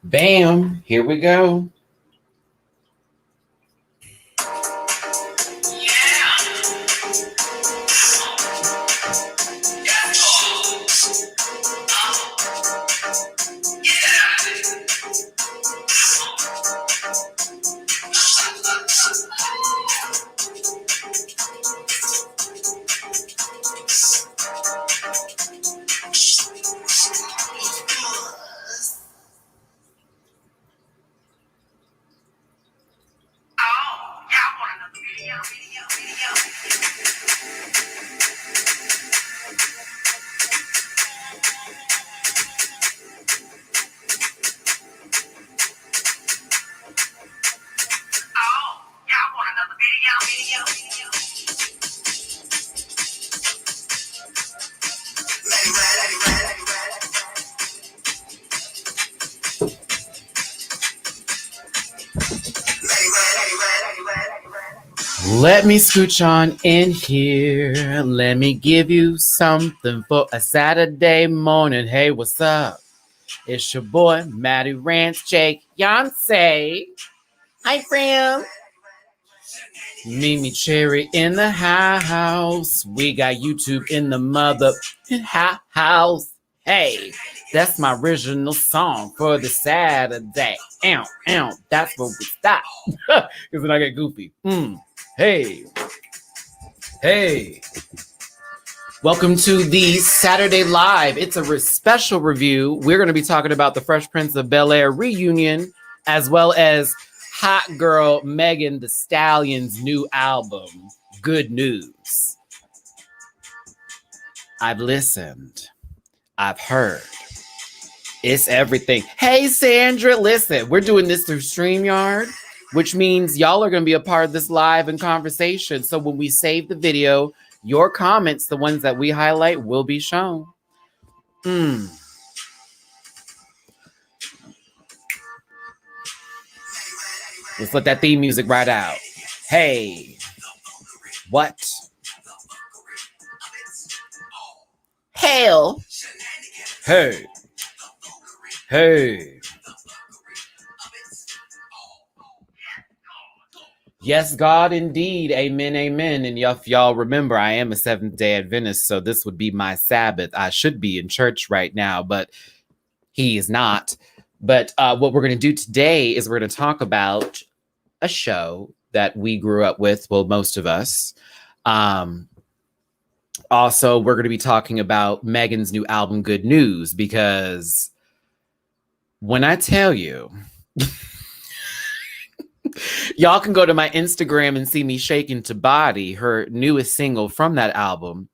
Bam, here we go. Let me scooch on in here. Let me give you something for a Saturday morning. Hey, what's up? It's your boy, Matty Rants, Jake, Yonsei. Hi, friend. Mimi Cherry in the house. We got YouTube in the mother house. Hey, that's my original song for the Saturday. Ow, ow. That's where we stop. Because then I get goofy. Hey. Hey. Welcome to the Saturday Live. It's a special review. We're going to be talking about the Fresh Prince of Bel-Air reunion, as well as hot girl Megan Thee Stallion's new album, Good News. I've listened. I've heard. It's everything. Hey, Sandra, listen, we're doing this through StreamYard, which means y'all are going to be a part of this live and conversation. So when we save the video, your comments, the ones that we highlight, will be shown. Let's let that theme music ride out. Hey. What? Hell. Hey. Hey. Yes, God, indeed. Amen, amen. And if y'all remember, I am a Seventh-day Adventist, so this would be my Sabbath. I should be in church right now, but he is not. But what we're going to do today is we're going to talk about a show that we grew up with, well, most of us. Also, we're going to be talking about Megan's new album, Good News, because when I tell you... Y'all can go to my Instagram and see me shaking to Body, her newest single from that album.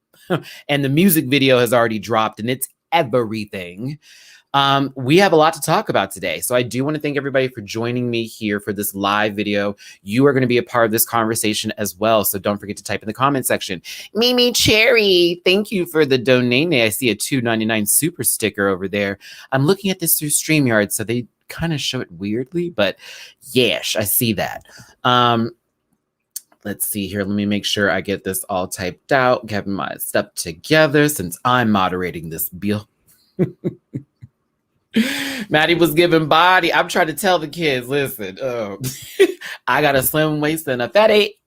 And the music video has already dropped and it's everything. We have a lot to talk about today. So I do want to thank everybody for joining me here for this live video. You are going to be a part of this conversation as well. So don't forget to type in the comment section. Mimi Cherry, thank you for the donate. I see a $2.99 super sticker over there. I'm looking at this through StreamYard, so they kind of show it weirdly, but yes, I see that. Let's see here. Let me make sure I get this all typed out, getting my stuff together since I'm moderating this bill. Matty was giving body. I'm trying to tell the kids, listen, I got a slim waist and a fatty.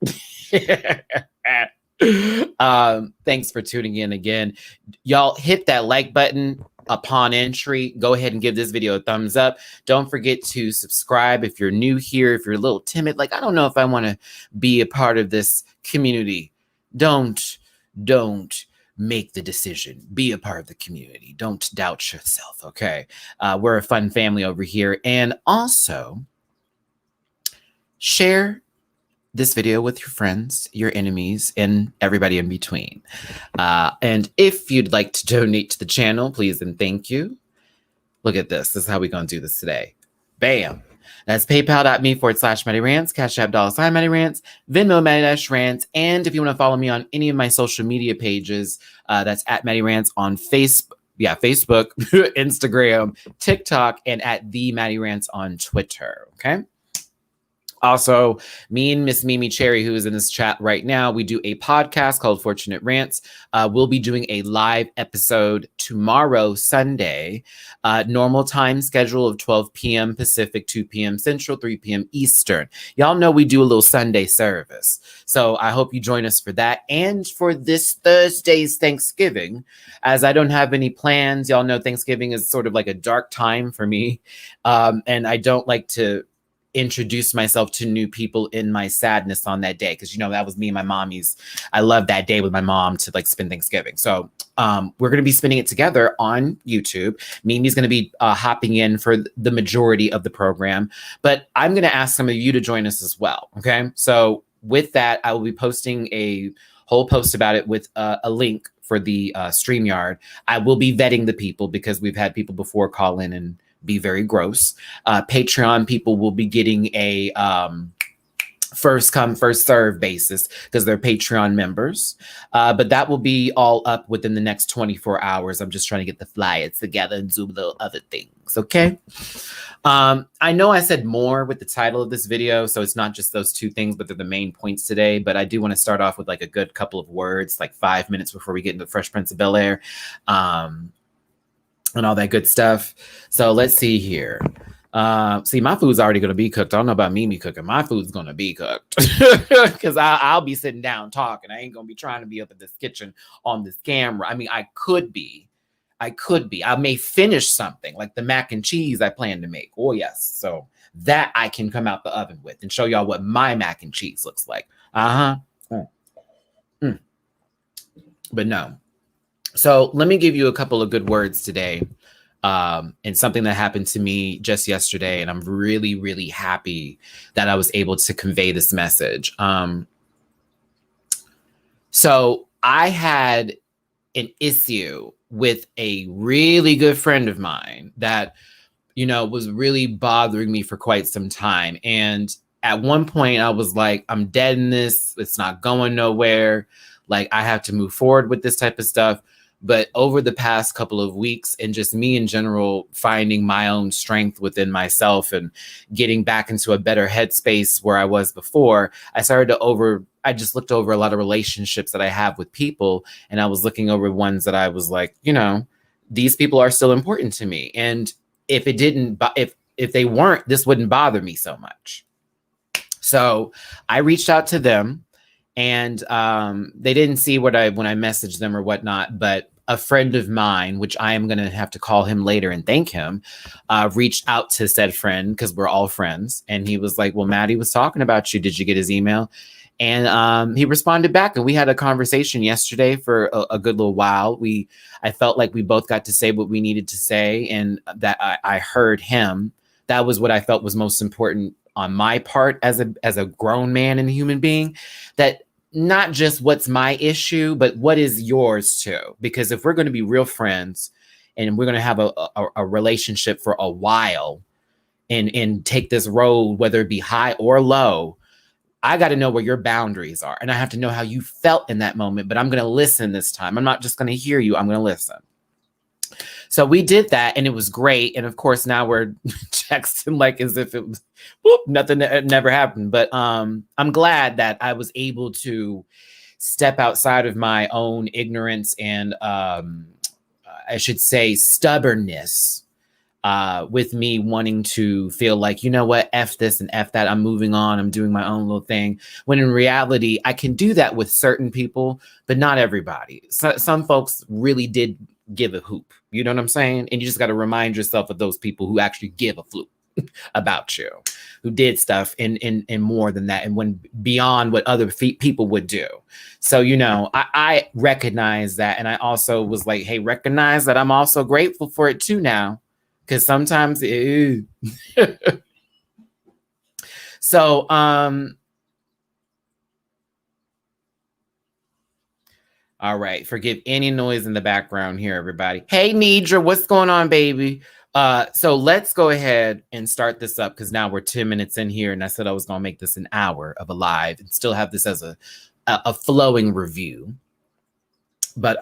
Thanks for tuning in again. Y'all hit that like button upon entry. Go ahead and give this video a thumbs up. Don't forget to subscribe if you're new here, if you're a little timid, like, I don't know if I want to be a part of this community. Don't make the decision. Be a part of the community. Don't doubt yourself, okay? We're a fun family over here. And also, share this video with your friends, your enemies, and everybody in between. And if you'd like to donate to the channel, please and thank you. Look at this. This is how we're going to do this today. Bam. That's paypal.me/MattyRants, Cash App $MattyRants, Venmo MattyRants, and if you want to follow me on any of my social media pages, that's at MattyRants on Facebook, Instagram, TikTok, and at the MattyRants on Twitter. Okay. Also, me and Miss Mimi Cherry, who is in this chat right now, we do a podcast called Fortunate Rants. We'll be doing a live episode tomorrow, Sunday, normal time schedule of 12 p.m. Pacific, 2 p.m. Central, 3 p.m. Eastern. Y'all know we do a little Sunday service. So I hope you join us for that. And for this Thursday's Thanksgiving, as I don't have any plans, y'all know Thanksgiving is sort of like a dark time for me. And I don't like to introduce myself to new people in my sadness on that day, because that was me and my mommy's. I love that day with my mom to like spend Thanksgiving. So we're going to be spending it together on YouTube. Mimi's going to be hopping in for the majority of the program, but I'm going to ask some of you to join us as well. Okay, so with that, I will be posting a whole post about it with a link for the StreamYard. I will be vetting the people because we've had people before call in and be very gross. Patreon people will be getting a first come, first serve basis because they're Patreon members. But that will be all up within the next 24 hours. I'm just trying to get the flyers together and do little other things. Okay. I know I said more with the title of this video, so it's not just those two things, but they're the main points today. But I do want to start off with like a good couple of words, like 5 minutes before we get into Fresh Prince of Bel-Air. And all that good stuff. So let's see here. See, my food's already going to be cooked. I don't know about Mimi cooking. My food's going to be cooked because I'll be sitting down talking. I ain't going to be trying to be up at this kitchen on this camera. I mean, I could be. I may finish something like the mac and cheese I plan to make. Oh, yes. So that I can come out the oven with and show y'all what my mac and cheese looks like. But no. So let me give you a couple of good words today, and something that happened to me just yesterday. And I'm really, really happy that I was able to convey this message. So I had an issue with a really good friend of mine that, was really bothering me for quite some time. And at one point I was like, I'm dead in this. It's not going nowhere. Like, I have to move forward with this type of stuff. But over the past couple of weeks, and just me in general, finding my own strength within myself and getting back into a better headspace where I was before, I just looked over a lot of relationships that I have with people. And I was looking over ones that I was like, these people are still important to me. And if they weren't, this wouldn't bother me so much. So I reached out to them. And they didn't see when I messaged them or whatnot, but a friend of mine, which I am going to have to call him later and thank him, reached out to said friend because we're all friends. And he was like, well, Matty was talking about you. Did you get his email? And he responded back, and we had a conversation yesterday for a good little while. I felt like we both got to say what we needed to say, and that I heard him. That was what I felt was most important on my part as a grown man and a human being, that not just what's my issue, but what is yours too. Because if we're going to be real friends and we're going to have a relationship for a while and take this road, whether it be high or low, I got to know where your boundaries are. And I have to know how you felt in that moment, but I'm going to listen this time. I'm not just going to hear you. I'm going to listen. So we did that, and it was great. And of course, now we're texting like as if it was nothing that never happened. But I'm glad that I was able to step outside of my own ignorance and I should say stubbornness with me wanting to feel like, you know what, F this and F that. I'm moving on. I'm doing my own little thing. When in reality, I can do that with certain people, but not everybody. Some folks really did give a hoop. You know what I'm saying? And you just got to remind yourself of those people who actually give a fluke about you, who did stuff and more than that, and went beyond what other people would do. So, I recognize that. And I also was like, hey, recognize that I'm also grateful for it too now. Because sometimes so, all right. Forgive any noise in the background here, everybody. Hey, Nidra, what's going on, baby? So let's go ahead and start this up because now we're 10 minutes in here, and I said I was going to make this an hour of a live and still have this as a flowing review. But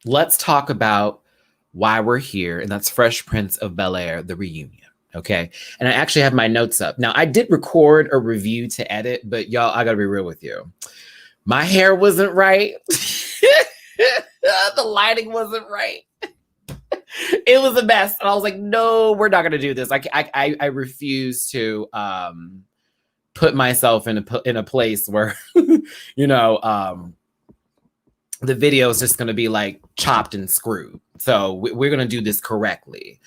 let's talk about why we're here, and that's Fresh Prince of Bel-Air, the reunion. Okay. And I actually have my notes up. Now, I did record a review to edit, but y'all, I got to be real with you. My hair wasn't right. The lighting wasn't right. It was a mess. And I was like, no, we're not going to do this. I refuse to put myself in a place where, you know, the video is just going to be like chopped and screwed. So we're going to do this correctly.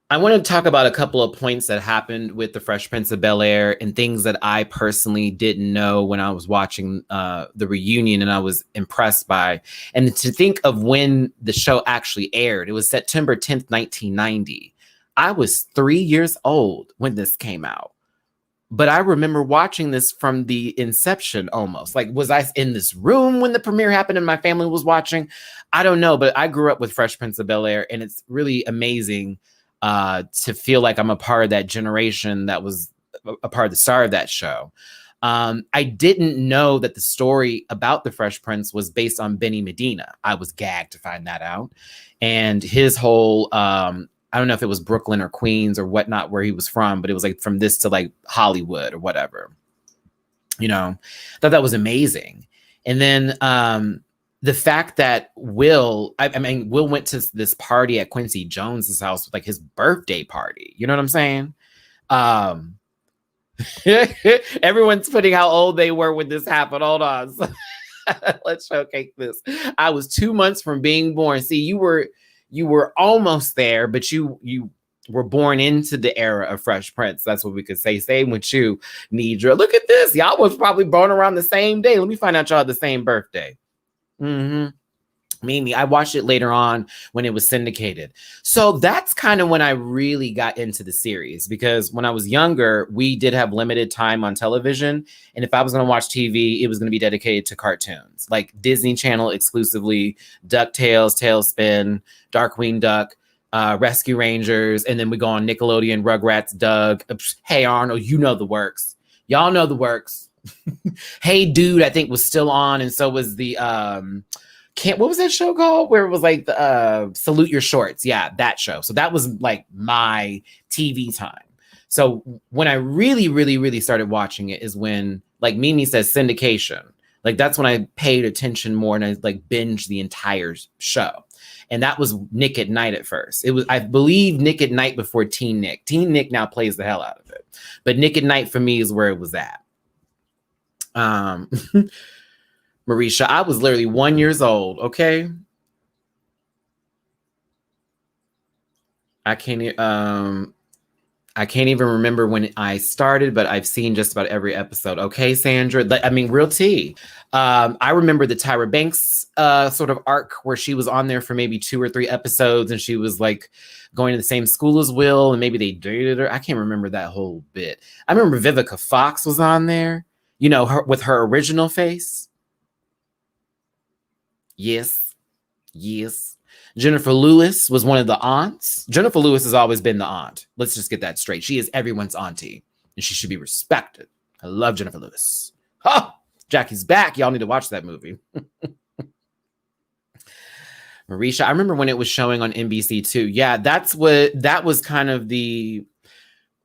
I want to talk about a couple of points that happened with the Fresh Prince of Bel-Air and things that I personally didn't know when I was watching the reunion and I was impressed by. And to think of when the show actually aired, it was September 10th, 1990. I was 3 years old when this came out. But I remember watching this from the inception almost. Like, was I in this room when the premiere happened and my family was watching? I don't know, but I grew up with Fresh Prince of Bel-Air, and it's really amazing to feel like I'm a part of that generation that was a part of the star of that show. I didn't know that the story about the Fresh Prince was based on Benny Medina. I was gagged to find that out. And his whole, I don't know if it was Brooklyn or Queens or whatnot where he was from, but it was like from this to like Hollywood or whatever. You know, I thought that was amazing. And then the fact that Will went to this party at Quincy Jones's house, like his birthday party. You know what I'm saying? Everyone's putting how old they were when this happened. Hold on. Let's showcase this. I was 2 months from being born. See, you were almost there, but you were born into the era of Fresh Prince. That's what we could say. Same with you, Nidra. Look at this. Y'all was probably born around the same day. Let me find out y'all had the same birthday. Mimi, I watched it later on when it was syndicated. So that's kind of when I really got into the series, because when I was younger, we did have limited time on television. And if I was going to watch TV, it was going to be dedicated to cartoons, like Disney Channel exclusively, DuckTales, Tailspin, Darkwing Duck, Rescue Rangers. And then we go on Nickelodeon, Rugrats, Doug, Hey Arnold, you know the works. Y'all know the works. Hey Dude, I think was still on, and so was the what was that show called where it was like the Salute Your Shorts? Yeah, that show. So that was like my TV time. So when I really, really, really started watching it is when, like Mimi says, syndication. Like that's when I paid attention more and I like binged the entire show. And that was Nick at Night at first. It was, I believe, Nick at Night before Teen Nick. Teen Nick now plays the hell out of it. But Nick at Night for me is where it was at. Marisha, I was literally 1 year old. Okay. I can't even remember when I started, but I've seen just about every episode. Okay, Sandra. I mean, real tea. I remember the Tyra Banks sort of arc where she was on there for maybe 2 or 3 episodes and she was like going to the same school as Will and maybe they dated her. I can't remember that whole bit. I remember Vivica Fox was on there. You know, with her original face. Yes. Jennifer Lewis was one of the aunts. Jennifer Lewis has always been the aunt. Let's just get that straight. She is everyone's auntie, and she should be respected. I love Jennifer Lewis. Oh, Jackie's back. Y'all need to watch that movie. Marisha, I remember when it was showing on NBC too. Yeah, that was kind of the.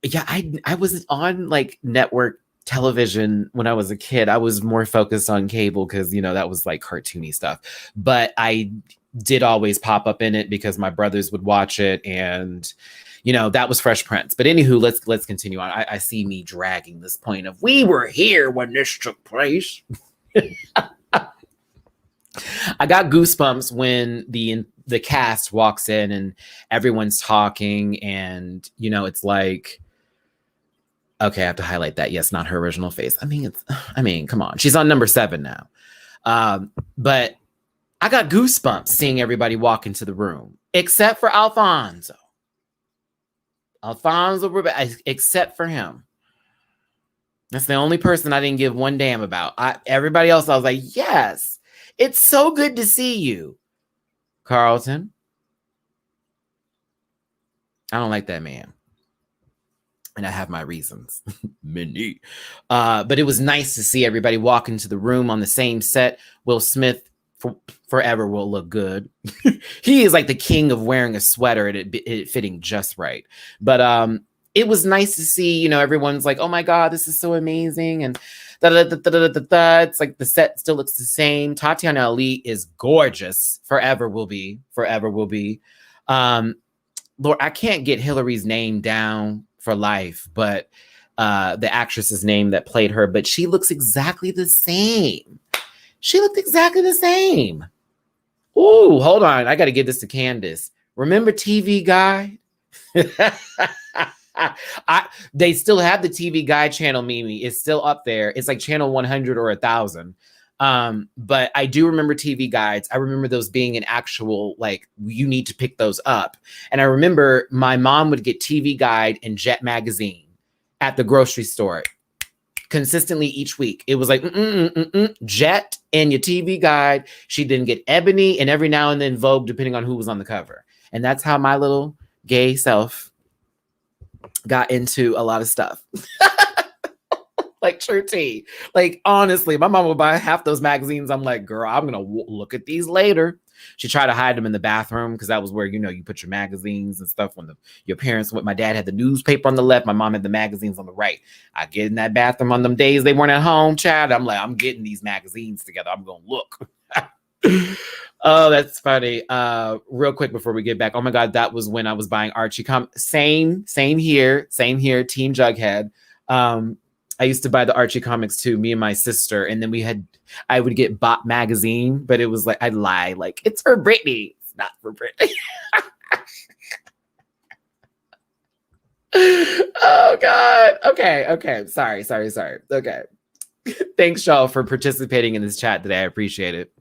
Yeah, I was on like network television when I was a kid. I was more focused on cable because, you know, that was like cartoony stuff. But I did always pop up in it because my brothers would watch it. And, you know, that was Fresh Prince. But anywho, let's continue on. I see me dragging this point of we were here when this took place. I got goosebumps when the cast walks in and everyone's talking and, you know, it's like, okay, I have to highlight that. Yes, not her original face. I mean, come on. She's on number 7 now. But I got goosebumps seeing everybody walk into the room, except for Alfonso. Except for him. That's the only person I didn't give one damn about. Everybody else, I was like, yes, it's so good to see you, Carlton. I don't like that man. And I have my reasons. Many. But it was nice to see everybody walk into the room on the same set. Will Smith, forever will look good. He is like the king of wearing a sweater and it fitting just right. But it was nice to see, you know, everyone's like, oh my God, this is so amazing. And it's like the set still looks the same. Tatiana Ali is gorgeous. Forever will be. Forever will be. Lord, I can't get Hillary's name down for life, but the actress's name that played her, but she looks exactly the same. She looked exactly the same. Ooh, hold on. I got to give this to Candace. Remember TV Guide? They still have the TV Guide channel, Mimi. It's still up there. It's like channel 100 or 1,000. But I do remember TV Guides. I remember those being an actual, like, you need to pick those up. And I remember my mom would get TV Guide and Jet Magazine at the grocery store consistently each week. It was like Jet and your TV Guide. She didn't get Ebony and every now and then Vogue, depending on who was on the cover. And that's how my little gay self got into a lot of stuff. Like true tea. Like, honestly, my mom would buy half those magazines. I'm like, girl, I'm going to look at these later. She tried to hide them in the bathroom because that was where, you know, you put your magazines and stuff when your parents went. My dad had the newspaper on the left. My mom had the magazines on the right. I get in that bathroom on them days they weren't at home, child. I'm like, I'm getting these magazines together. I'm going to look. Oh, that's funny. Real quick before we get back. Oh my God, that was when I was buying Archie. Same here. Team Jughead. I used to buy the Archie comics too, me and my sister. And then I would get Bop magazine, but it was like, I'd lie, like, it's for Britney. It's not for Britney. Oh God. Okay. Sorry. Okay. Thanks y'all for participating in this chat today. I appreciate it.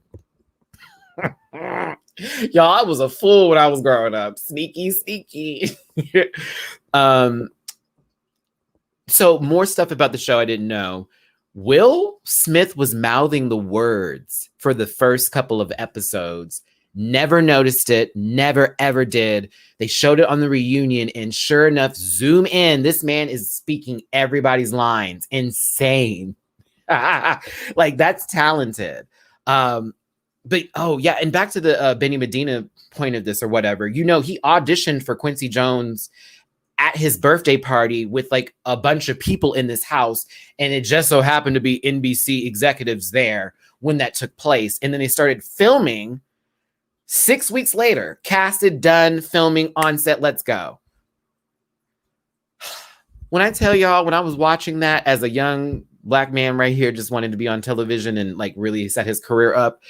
Y'all, I was a fool when I was growing up. Sneaky. So more stuff about the show I didn't know. Will Smith was mouthing the words for the first couple of episodes. Never noticed it. Never, ever did. They showed it on the reunion. And sure enough, zoom in. This man is speaking everybody's lines. Insane. Like, that's talented. But, oh, yeah. And back to the Benny Medina point of this or whatever. You know, he auditioned for Quincy Jones at his birthday party with like a bunch of people in this house. And it just so happened to be NBC executives there when that took place. And then they started filming 6 weeks later, casted, done, filming, on set, let's go. When I tell y'all, when I was watching that as a young Black man right here, just wanting to be on television and like really set his career up,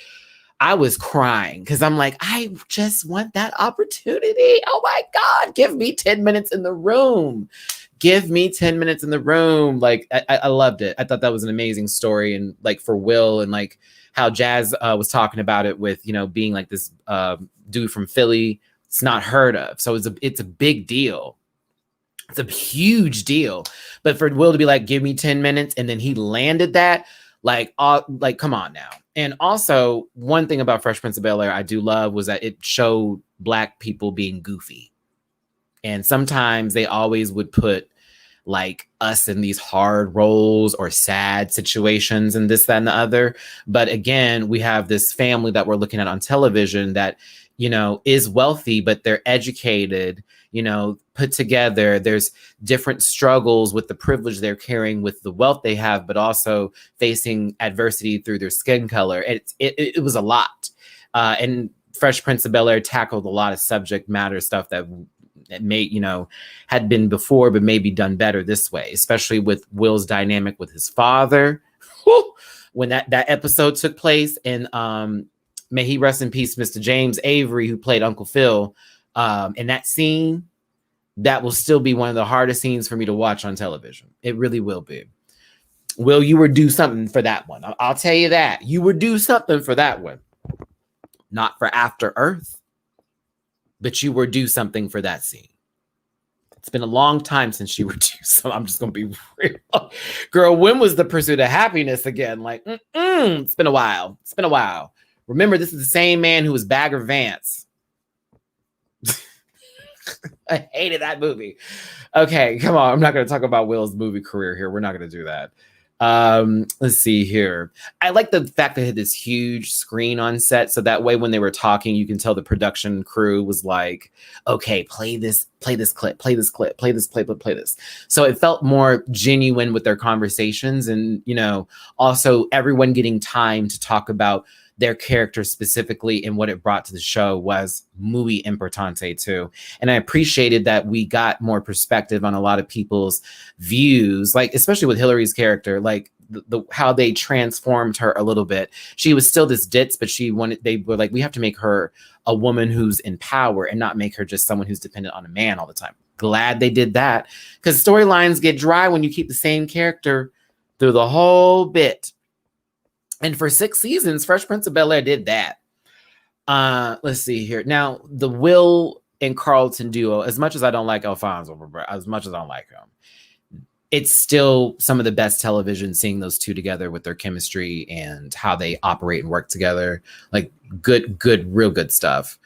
I was crying because I'm like, I just want that opportunity. Oh my God, give me 10 minutes in the room. Give me 10 minutes in the room. Like, I loved it. I thought that was an amazing story. And like for Will, and like how Jazz was talking about it with, you know, being like this dude from Philly, it's not heard of. So it's a big deal. It's a huge deal. But for Will to be like, give me 10 minutes, and then he landed that, like, come on now. And also, one thing about Fresh Prince of Bel-Air I do love was that it showed Black people being goofy. And sometimes they always would put like us in these hard roles or sad situations and this, that, and the other. But again, we have this family that we're looking at on television that, you know, is wealthy, but they're educated, you know, put together. There's different struggles with the privilege they're carrying with the wealth they have, but also facing adversity through their skin color. It was a lot. And Fresh Prince of Bel-Air tackled a lot of subject matter stuff that may, you know, had been before, but maybe done better this way, especially with Will's dynamic with his father. When that episode took place, and may he rest in peace, Mr. James Avery, who played Uncle Phil, in that scene, that will still be one of the hardest scenes for me to watch on television. It really will be. Will, you were due something for that one. I'll tell you that. You were due something for that one. Not for After Earth, but you were due something for that scene. It's been a long time since you were due, so I'm just going to be real. Girl, when was The Pursuit of Happiness again? Like, it's been a while. It's been a while. Remember, this is the same man who was Bagger Vance. I hated that movie. Okay, come on. I'm not going to talk about Will's movie career here. We're not going to do that. Let's see here. I like the fact they had this huge screen on set, so that way when they were talking, you can tell the production crew was like, okay, play this clip, play this clip, play this, play this. So it felt more genuine with their conversations, and also everyone getting time to talk about their character specifically, and what it brought to the show was muy importante too. And I appreciated that we got more perspective on a lot of people's views, like especially with Hillary's character, like the how they transformed her a little bit. She was still this ditz, but they were like, we have to make her a woman who's in power and not make her just someone who's dependent on a man all the time. Glad they did that, because storylines get dry when you keep the same character through the whole bit. And for 6 seasons, Fresh Prince of Bel-Air did that. Let's see here. Now, the Will and Carlton duo, as much as I don't like Alfonso, as much as I don't like him, it's still some of the best television, seeing those two together with their chemistry and how they operate and work together. Like good, real good stuff.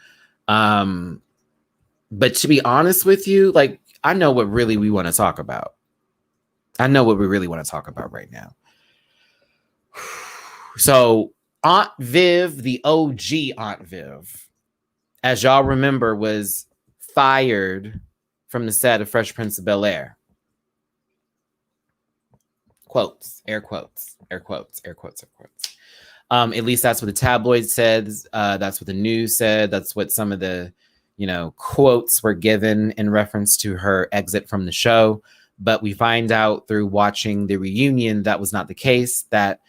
But to be honest with you, like, I know what really we want to talk about. I know what we really want to talk about right now. So Aunt Viv, the OG Aunt Viv, as y'all remember, was fired from the set of Fresh Prince of Bel-Air. Quotes, air quotes, air quotes, air quotes, air quotes. At least that's what the tabloid said. That's what the news said. That's what some of the, quotes were given in reference to her exit from the show. But we find out through watching the reunion that was not the case, that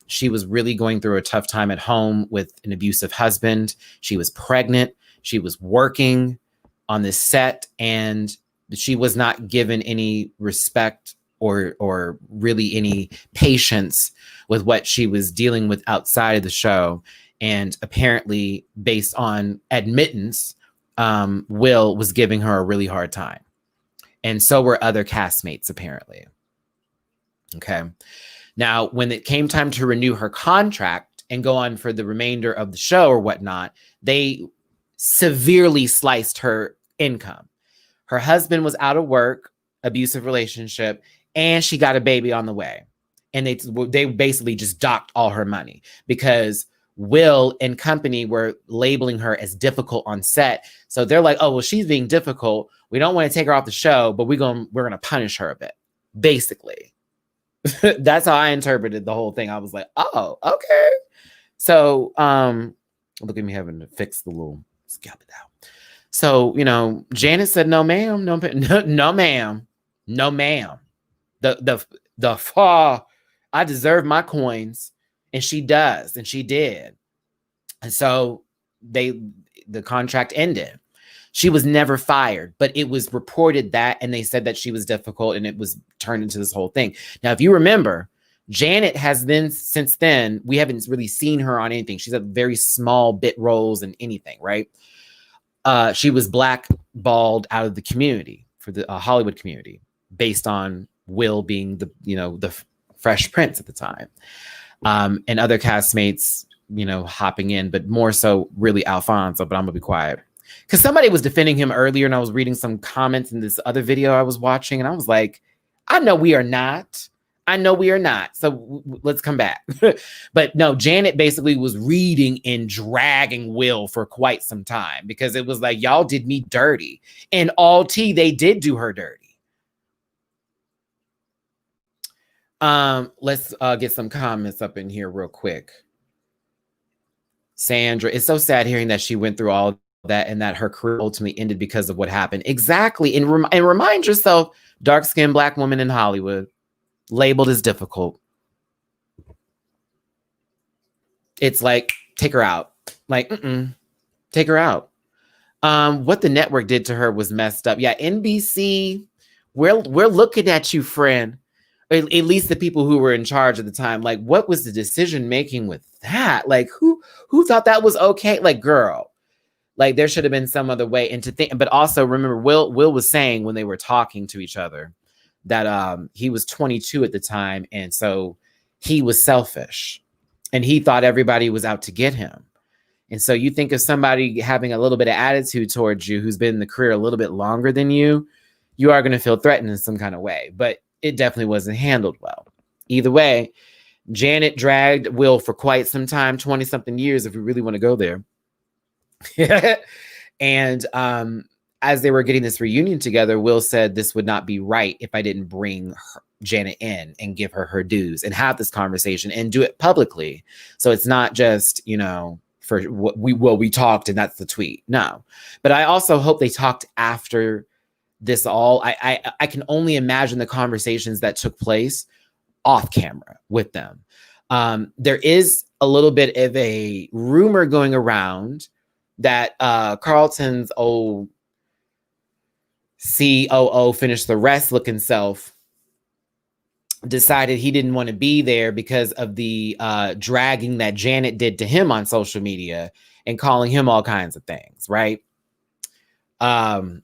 she was really going through a tough time at home with an abusive husband. She was pregnant. She was working on this set, and she was not given any respect or really any patience with what she was dealing with outside of the show. And apparently, based on admittance, Will was giving her a really hard time. And so were other castmates, apparently. Okay. Now, when it came time to renew her contract and go on for the remainder of the show or whatnot, they severely sliced her income. Her husband was out of work, abusive relationship, and she got a baby on the way. And they basically just docked all her money because Will and company were labeling her as difficult on set. So they're like, oh, well, she's being difficult. We don't want to take her off the show, but we're going to punish her a bit, basically. That's how I interpreted the whole thing. I was like, oh, okay. So look at me having to fix the little scalp it out. So, Janet said, no, ma'am, no, ma'am, no, ma'am. The far, I deserve my coins. And she does, and she did. And so the contract ended. She was never fired, but it was reported that, and they said that she was difficult, and it was turned into this whole thing. Now, if you remember, Janet has been, since then, we haven't really seen her on anything. She's had very small bit roles in anything, right? She was blackballed out of the community, for the Hollywood community, based on Will being the Fresh Prince at the time. And other castmates, hopping in, but more so really Alfonso, but I'm gonna be quiet. Because somebody was defending him earlier, and I was reading some comments in this other video I was watching, and I was like, I know we are not. So let's come back. But no, Janet basically was reading and dragging Will for quite some time, because it was like, y'all did me dirty. And all tea, they did do her dirty. Let's get some comments up in here real quick. Sandra, it's so sad hearing that she went through all that and that her career ultimately ended because of what happened. Exactly. And remind yourself, dark-skinned Black woman in Hollywood, labeled as difficult. It's like, take her out. Like, take her out. What the network did to her was messed up. Yeah, NBC, we're looking at you, friend. At least the people who were in charge at the time. Like, what was the decision making with that? Like, who thought that was okay? Like, girl, like, there should have been some other way. And to think, but also remember, Will was saying when they were talking to each other that he was 22 at the time, and so he was selfish, and he thought everybody was out to get him. And so you think of somebody having a little bit of attitude towards you, who's been in the career a little bit longer than you, you are going to feel threatened in some kind of way. But it definitely wasn't handled well. Either way, Janet dragged Will for quite some time, 20-something years, if we really want to go there. And as they were getting this reunion together, Will said this would not be right if I didn't bring Janet in and give her dues and have this conversation and do it publicly. So it's not just, for what we talked and that's the tweet. No. But I also hope they talked after this all. I can only imagine the conversations that took place off camera with them. There is a little bit of a rumor going around that Carlton's old COO finished the rest looking self decided he didn't want to be there because of the dragging that Janet did to him on social media and calling him all kinds of things, right? And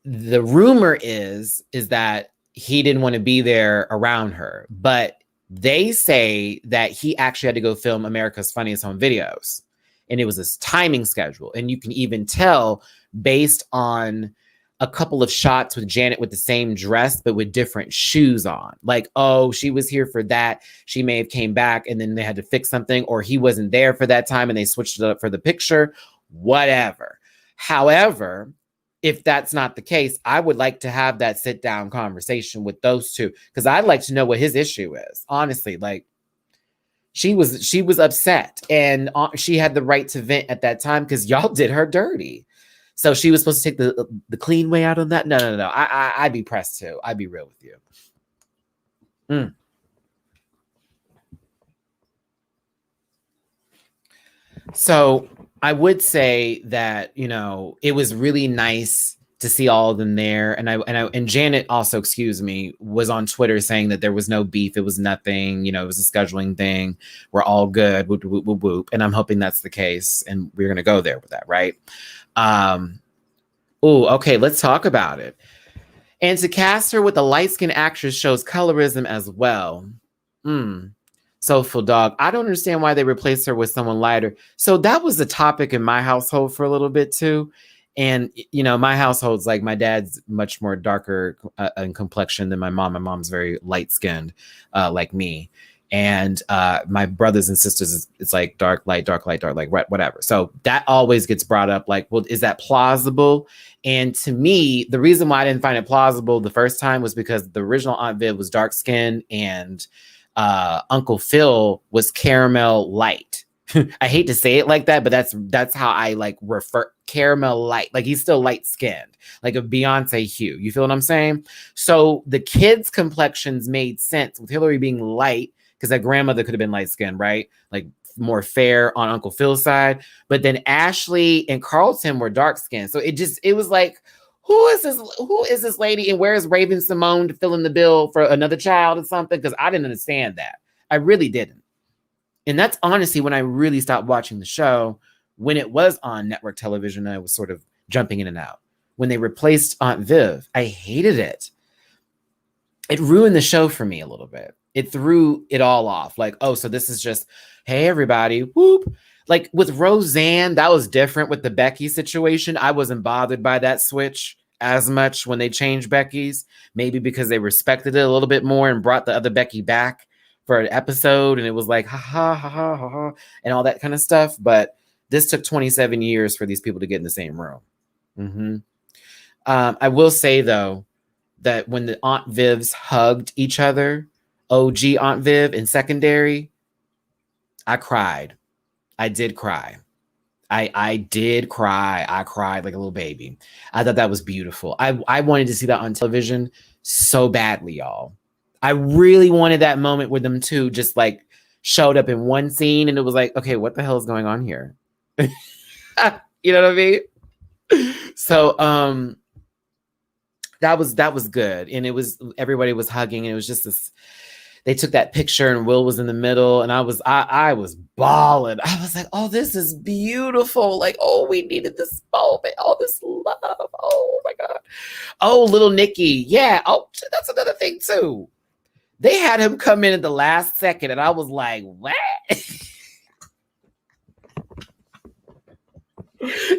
the rumor is that he didn't want to be there around her, but they say that he actually had to go film America's Funniest Home Videos, and it was his timing schedule. And you can even tell based on a couple of shots with Janet with the same dress, but with different shoes on. Like, oh, she was here for that. She may have came back and then they had to fix something, or he wasn't there for that time and they switched it up for the picture, whatever. However, if that's not the case, I would like to have that sit down conversation with those two, because I'd like to know what his issue is. Honestly, like she was upset, and she had the right to vent at that time because y'all did her dirty. So she was supposed to take the clean way out on that. No. I'd be pressed too. I'd be real with you. So I would say that, it was really nice to see all of them there. And Janet also, was on Twitter saying that there was no beef. It was nothing, it was a scheduling thing. We're all good. Whoop, whoop, whoop, whoop. And I'm hoping that's the case. And we're going to go there with that. Right. Okay. Let's talk about it. And to cast her with a light-skinned actress shows colorism as well. Soulful Dog. I don't understand why they replaced her with someone lighter. So that was the topic in my household for a little bit too. And, my household's like, my dad's much more darker in complexion than my mom. My mom's very light-skinned, like me. And my brothers and sisters, it's like dark, light, like whatever. So that always gets brought up. Like, well, is that plausible? And to me, the reason why I didn't find it plausible the first time was because the original Aunt Viv was dark-skinned and Uncle Phil was caramel light. I hate to say it like that, but that's how I like refer caramel light. Like he's still light skinned, like a Beyonce hue. You feel what I'm saying? So the kids' complexions made sense with Hillary being light because that grandmother could have been light skinned, right? Like more fair on Uncle Phil's side. But then Ashley and Carlton were dark skinned. So it was like, who is this lady, and where is Raven Simone to fill in the bill for another child or something? Because I didn't understand that. I really didn't. And that's honestly when I really stopped watching the show, when it was on network television. I was sort of jumping in and out. When they replaced Aunt Viv, I hated it. It ruined the show for me a little bit. It threw it all off. Like, oh, so this is just, hey, everybody, whoop. Like with Roseanne, that was different with the Becky situation. I wasn't bothered by that switch as much when they changed Becky's, maybe because they respected it a little bit more and brought the other Becky back for an episode. And it was like, ha, ha, ha, ha, ha, ha, and all that kind of stuff. But this took 27 years for these people to get in the same room. I will say, though, that when the Aunt Vivs hugged each other, OG Aunt Viv and Secondary, I cried. I did cry. I did cry. I cried like a little baby. I thought that was beautiful. I wanted to see that on television so badly, y'all. I really wanted that moment with them two just like showed up in one scene, and it was like, okay, what the hell is going on here? You know what I mean? So that was good. And it was, everybody was hugging, and it was just this, they took that picture and Will was in the middle, and I was bawling. I was like, oh, this is beautiful. Like, oh, we needed this moment. All this love. Oh my God. Oh, little Nikki. Yeah. Oh, that's another thing too. They had him come in at the last second, and I was like, what?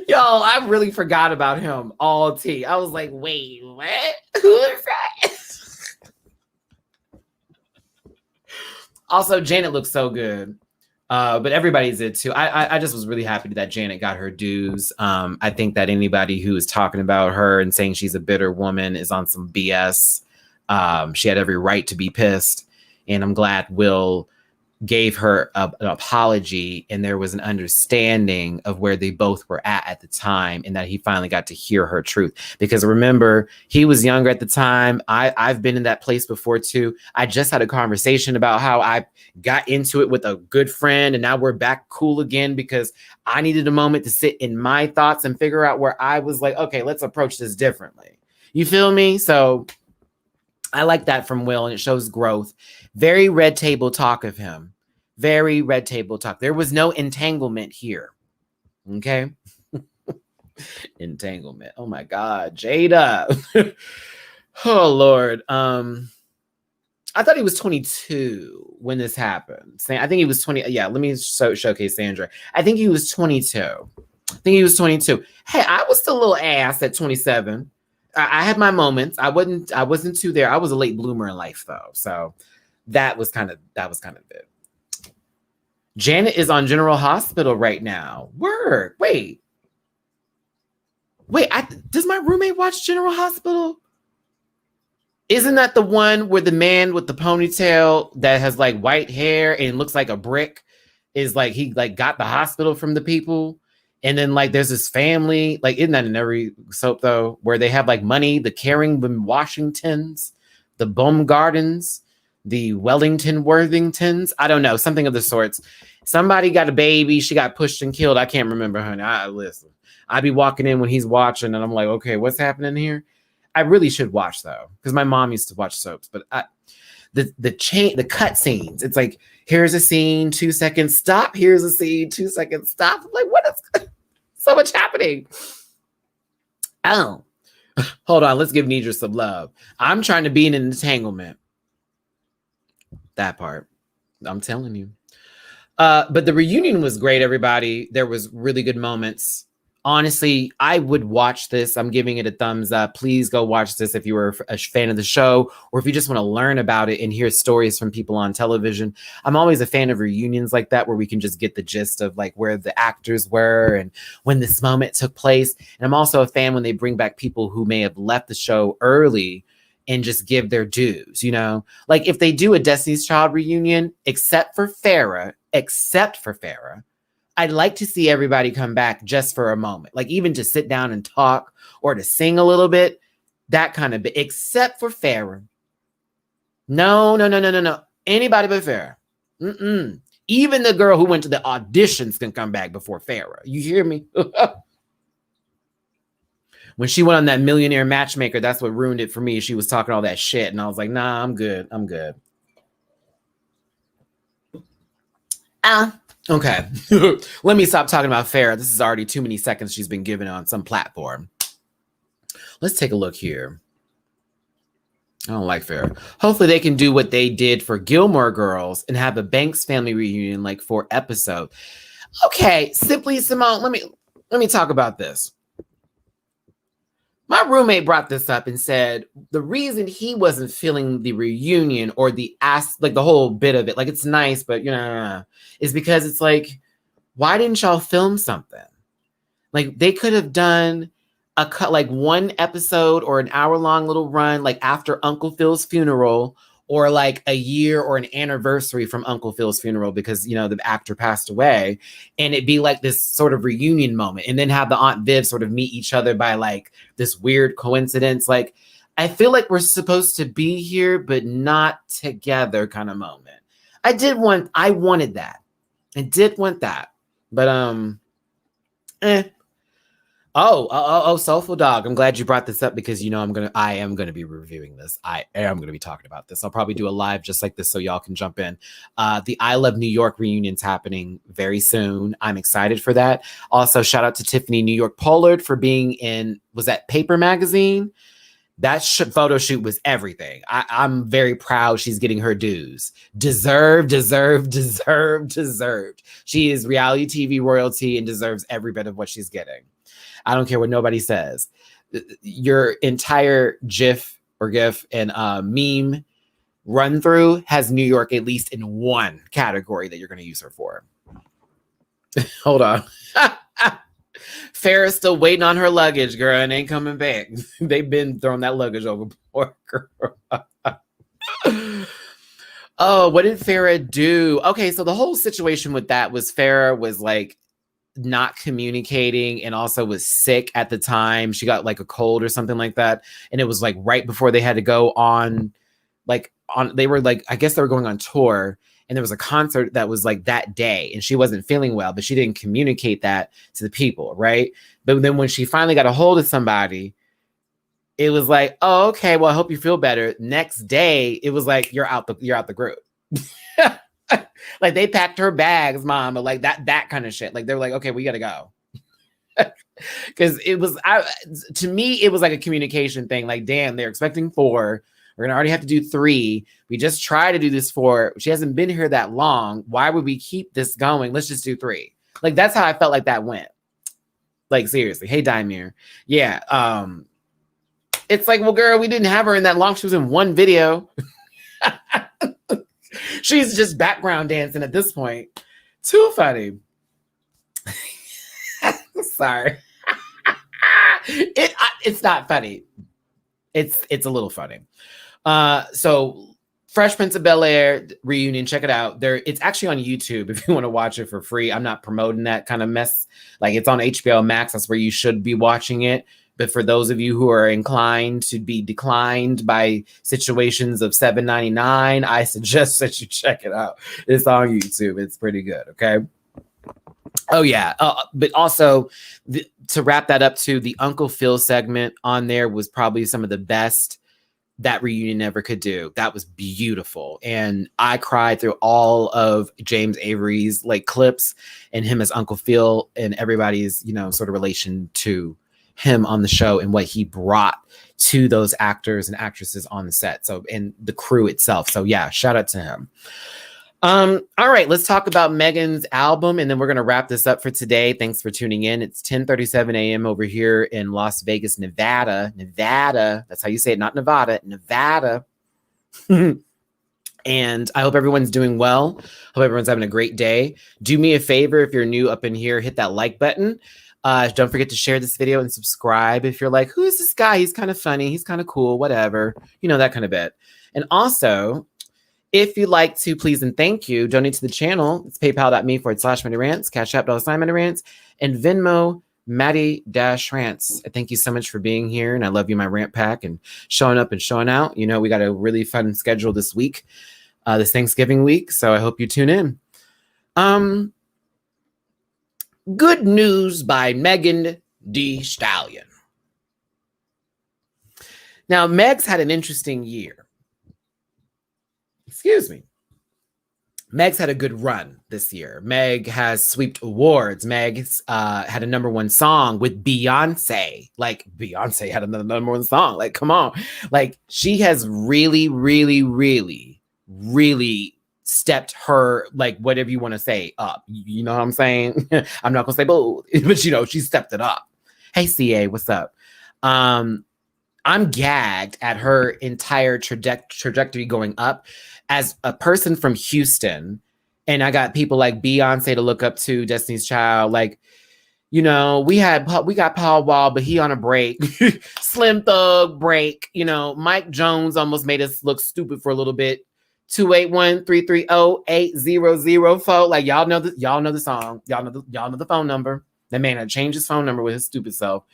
Y'all, I really forgot about him all tea. I was like, wait, what? Who is that? Also, Janet looks so good. But everybody did too. I just was really happy that Janet got her dues. I think that anybody who is talking about her and saying she's a bitter woman is on some BS. She had every right to be pissed. And I'm glad Will gave her an apology and there was an understanding of where they both were at the time and that he finally got to hear her truth. Because remember, he was younger at the time. I've been in that place before too. I just had a conversation about how I got into it with a good friend and now we're back cool again because I needed a moment to sit in my thoughts and figure out where I was like, okay, let's approach this differently. You feel me? So I like that from Will, and it shows growth. Very red table talk of him. Very red table talk. There was no entanglement here. Okay? Entanglement. Oh my God. Jada. Oh Lord. I thought he was 22 when this happened. I think he was 20. Yeah, let me showcase Sandra. I think he was 22. Hey, I was still a little ass at 27. I had my moments. I wasn't too there. I was a late bloomer in life though. So that was kind of it. Janet is on General Hospital right now. Word. Wait. Does my roommate watch General Hospital? Isn't that the one where the man with the ponytail that has like white hair and looks like a brick is like he like got the hospital from the people? And then like there's this family, like isn't that in every soap though, where they have like money, the Carrington Washingtons, the Baumgardens, the Wellington Worthingtons, I don't know, something of the sorts. Somebody got a baby, she got pushed and killed. I can't remember, honey. Listen, I be walking in when he's watching and I'm like, okay, what's happening here? I really should watch though, because my mom used to watch soaps, but the cut scenes, it's like, here's a scene, 2 seconds, stop. Here's a scene, 2 seconds, stop. I'm like, what is so much happening? Oh, hold on. Let's give Nidra some love. I'm trying to be in an entanglement. That part. I'm telling you. But the reunion was great, everybody. There was really good moments. Honestly, I would watch this. I'm giving it a thumbs up. Please go watch this if you were a fan of the show or if you just want to learn about it and hear stories from people on television. I'm always a fan of reunions like that where we can just get the gist of like where the actors were and when this moment took place. And I'm also a fan when they bring back people who may have left the show early and just give their dues, you know? Like if they do a Destiny's Child reunion, except for Farrah, I'd like to see everybody come back just for a moment, like even to sit down and talk or to sing a little bit, that kind of bit, except for Farrah. No. Anybody but Farrah. Even the girl who went to the auditions can come back before Farrah. You hear me? When she went on that Millionaire Matchmaker, that's what ruined it for me. She was talking all that shit, and I was like, nah, I'm good. Okay. Let me stop talking about Farrah. This is already too many seconds she's been given on some platform. Let's take a look here. I don't like Farrah. Hopefully they can do what they did for Gilmore Girls and have a Banks family reunion like 4 episodes. Okay, Simply Simone, let me talk about this. My roommate brought this up and said the reason he wasn't feeling the reunion or the whole bit of it, like it's nice, but is because it's like, why didn't y'all film something? Like they could have done like 1 episode or an hour-long little run, like after Uncle Phil's funeral, or like a year or an anniversary from Uncle Phil's funeral because, the actor passed away, and it'd be like this sort of reunion moment, and then have the Aunt Viv sort of meet each other by like this weird coincidence. Like, I feel like we're supposed to be here, but not together kind of moment. I wanted that. I did want that, but Oh, Soulful Dog. I'm glad you brought this up because I am gonna be reviewing this. I am gonna be talking about this. I'll probably do a live just like this so y'all can jump in. The I Love New York reunion's happening very soon. I'm excited for that. Also, shout out to Tiffany New York Pollard for being in, was that Paper Magazine? That photo shoot was everything. I'm very proud she's getting her dues. Deserved. She is reality TV royalty and deserves every bit of what she's getting. I don't care what nobody says. Your entire GIF and meme run through has New York at least in one category that you're going to use her for. Hold on. Farrah's still waiting on her luggage, girl, and ain't coming back. They've been throwing that luggage overboard, girl. Oh, what did Farrah do? Okay, so the whole situation with that was Farrah was like not communicating and also was sick at the time. She got like a cold or something like that. And it was like right before they had to go on, they were like, I guess they were going on tour. And there was a concert that was like that day and she wasn't feeling well, but she didn't communicate that to the people, right? But then when she finally got a hold of somebody, it was like, oh, okay, well, I hope you feel better. Next day, it was like, you're out the group. Like they packed her bags, mom, but like that kind of shit. Like they were like, okay, we gotta go. Because it was, to me, it was like a communication thing. Like, damn, they're expecting 4. We're gonna already have to do 3. We just try to do this 4. She hasn't been here that long. Why would we keep this going? Let's just do 3. Like that's how I felt like that went. Like seriously. Hey, Daimir. Yeah. It's like, well, girl, we didn't have her in that long. She was in one video. She's just background dancing at this point. Too funny. Sorry. It's not funny. It's a little funny. So Fresh Prince of Bel-Air reunion, check it out. It's actually on YouTube if you want to watch it for free. I'm not promoting that kind of mess. Like it's on HBO Max. That's where you should be watching it. But for those of you who are inclined to be declined by situations of $7.99, I suggest that you check it out. It's on YouTube. It's pretty good. Okay. Oh yeah. But also to wrap that up too, the Uncle Phil segment on there was probably some of the best that reunion ever could do. That was beautiful. And I cried through all of James Avery's like clips and him as Uncle Phil and everybody's, sort of relation to him on the show and what he brought to those actors and actresses on the set. So, and the crew itself. So yeah, shout out to him. All right, let's talk about Megan's album and then we're going to wrap this up for today. Thanks for tuning in. It's 10:37 a.m. over here in Las Vegas, Nevada. That's how you say it, not Nevada, Nevada. And I hope everyone's doing well. Hope everyone's having a great day. Do me a favor, if you're new up in here, hit that like button. Don't forget to share this video and subscribe if you're like, who is this guy? He's kind of funny. He's kind of cool, whatever. That kind of bit. And also, if you'd like to, please and thank you, donate to the channel. It's paypal.me/MattyRants, Cash App $MattyRants, and Venmo Matty-Rants. Thank you so much for being here. And I love you, my Rant Pack, and showing up and showing out. We got a really fun schedule this week, this Thanksgiving week. So I hope you tune in. Good news by Megan Thee Stallion. Now, Meg's had an interesting year. Excuse me. Meg's had a good run this year. Meg has swept awards. Meg's had a #1 song with Beyonce. Like, Beyonce had another #1 song. Like, come on. Like, she has really, really, really, really stepped her, like, whatever you want to say, up. You know what I'm saying? I'm not going to say bold, but she stepped it up. Hey, CA, what's up? I'm gagged at her entire trajectory going up. As a person from Houston, and I got people like Beyonce to look up to, Destiny's Child, like, we got Paul Wall, but he on a break. Slim Thug break. Mike Jones almost made us look stupid for a little bit. 281-330-8004. Like, y'all know the song. Y'all know the phone number. That man had changed his phone number with his stupid self.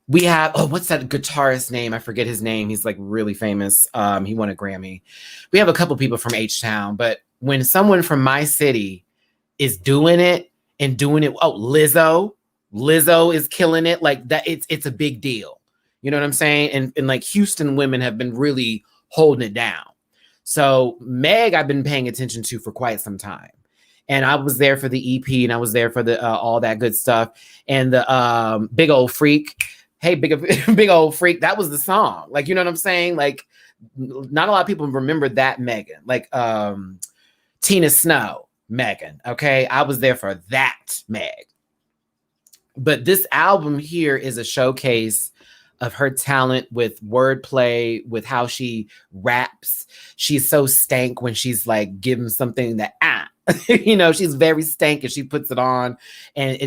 We have, what's that guitarist name? I forget his name. He's like really famous. He won a Grammy. We have a couple people from H-Town, but when someone from my city is doing it, Lizzo is killing it. Like that, it's a big deal. You know what I'm saying? And like Houston women have been really holding it down. So Meg, I've been paying attention to for quite some time. And I was there for the EP and I was there for the all that good stuff. And the Big Old Freak. Hey, big old freak. That was the song. Like, you know what I'm saying? Like, not a lot of people remember that Megan. Like, Tina Snow, Megan. Okay. I was there for that Meg. But this album here is a showcase of her talent with wordplay, with how she raps. She's so stank when she's like giving something that she's very stank and she puts it on. And